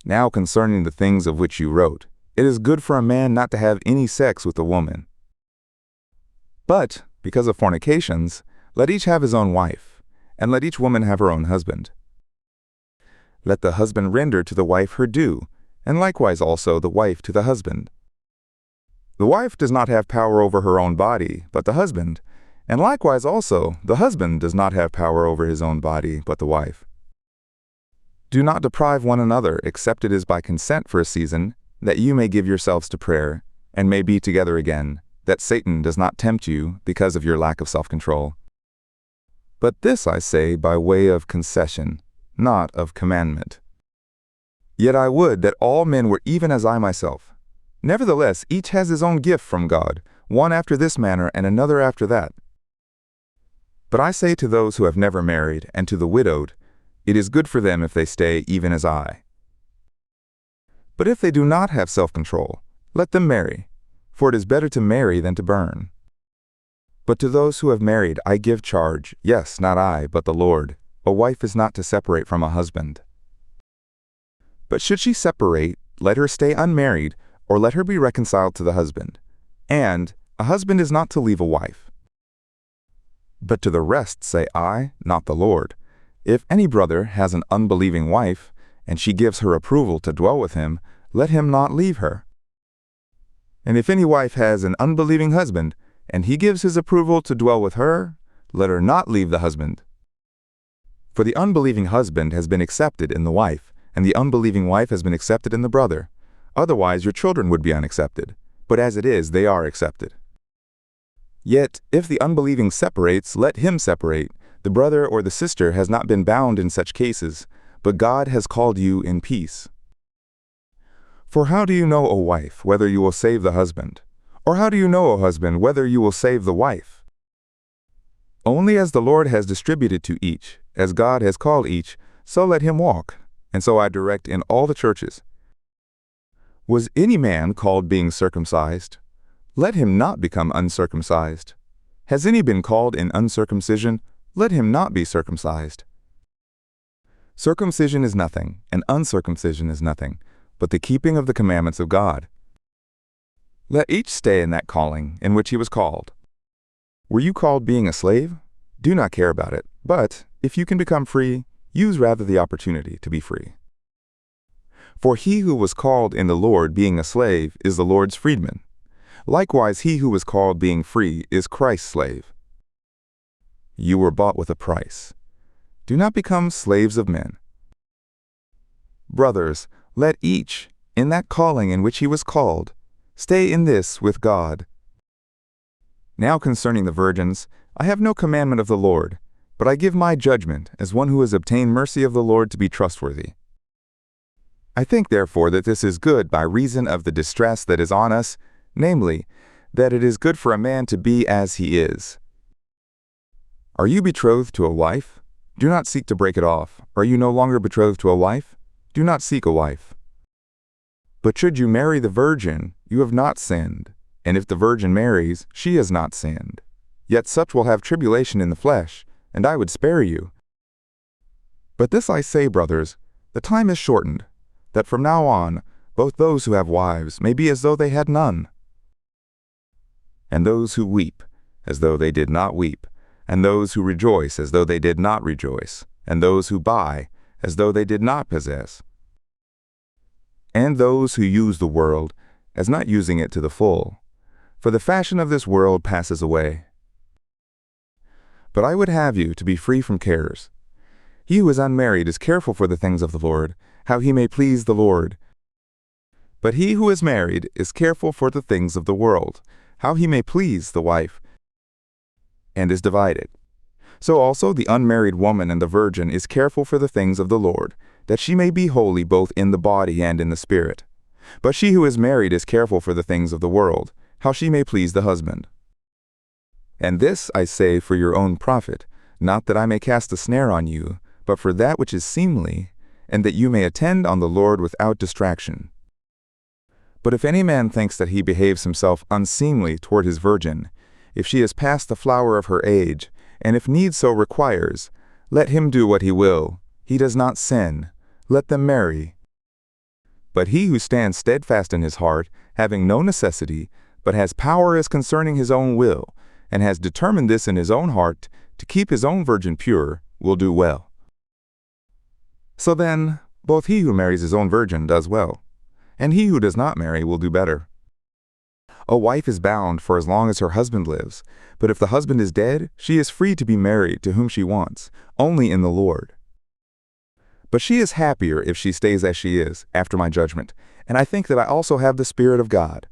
Now concerning the things of which you wrote, it is good for a man not to have any sex with a woman. But, because of fornications, let each have his own wife, and let each woman have her own husband. Let the husband render to the wife her due, and likewise also the wife to the husband. The wife does not have power over her own body, but the husband, and likewise also the husband does not have power over his own body, but the wife. Do not deprive one another, except it is by consent for a season, that you may give yourselves to prayer, and may be together again, that Satan does not tempt you because of your lack of self-control. But this I say by way of concession, not of commandment. Yet I would that all men were even as I myself. Nevertheless, each has his own gift from God, one after this manner and another after that. But I say to those who have never married, and to the widowed, it is good for them if they stay even as I. But if they do not have self-control, let them marry, for it is better to marry than to burn. But to those who have married I give charge, yes, not I, but the Lord, a wife is not to separate from a husband. But should she separate, let her stay unmarried, or let her be reconciled to the husband. And a husband is not to leave a wife. But to the rest say I, not the Lord, if any brother has an unbelieving wife, and she gives her approval to dwell with him, let him not leave her. And if any wife has an unbelieving husband, and he gives his approval to dwell with her, let her not leave the husband. For the unbelieving husband has been accepted in the wife, and the unbelieving wife has been accepted in the brother. Otherwise your children would be unaccepted, but as it is, they are accepted. Yet, if the unbelieving separates, let him separate. The brother or the sister has not been bound in such cases, but God has called you in peace. For how do you know, O wife, whether you will save the husband? Or how do you know, O husband, whether you will save the wife? Only as the Lord has distributed to each, as God has called each, so let him walk, and so I direct in all the churches. Was any man called being circumcised? Let him not become uncircumcised. Has any been called in uncircumcision? Let him not be circumcised. Circumcision is nothing, and uncircumcision is nothing, but the keeping of the commandments of God. Let each stay in that calling in which he was called. Were you called being a slave? Do not care about it, but if you can become free, use rather the opportunity to be free. For he who was called in the Lord being a slave is the Lord's freedman. Likewise, he who was called being free is Christ's slave. You were bought with a price. Do not become slaves of men. Brothers, let each, in that calling in which he was called, stay in this with God. Now concerning the virgins, I have no commandment of the Lord, but I give my judgment as one who has obtained mercy of the Lord to be trustworthy. I think therefore that this is good by reason of the distress that is on us, namely, that it is good for a man to be as he is. Are you betrothed to a wife? Do not seek to break it off. Are you no longer betrothed to a wife? Do not seek a wife. But should you marry the virgin, you have not sinned, and if the virgin marries, she has not sinned. Yet such will have tribulation in the flesh, and I would spare you. But this I say, brothers, the time is shortened, that from now on, both those who have wives may be as though they had none, and those who weep as though they did not weep, and those who rejoice as though they did not rejoice, and those who buy as though they did not possess, and those who use the world as not using it to the full, for the fashion of this world passes away. But I would have you to be free from cares. He who is unmarried is careful for the things of the Lord, how he may please the Lord. But he who is married is careful for the things of the world, how he may please the wife, and is divided. So also the unmarried woman and the virgin is careful for the things of the Lord, that she may be holy both in the body and in the spirit. But she who is married is careful for the things of the world, how she may please the husband. And this I say for your own profit, not that I may cast a snare on you, but for that which is seemly, and that you may attend on the Lord without distraction. But if any man thinks that he behaves himself unseemly toward his virgin, if she is past the flower of her age, and if need so requires, let him do what he will. He does not sin. Let them marry. But he who stands steadfast in his heart, having no necessity, but has power as concerning his own will, and has determined this in his own heart, to keep his own virgin pure, will do well. So then, both he who marries his own virgin does well, and he who does not marry will do better. A wife is bound for as long as her husband lives, but if the husband is dead, she is free to be married to whom she wants, only in the Lord. But she is happier if she stays as she is, after my judgment, and I think that I also have the Spirit of God.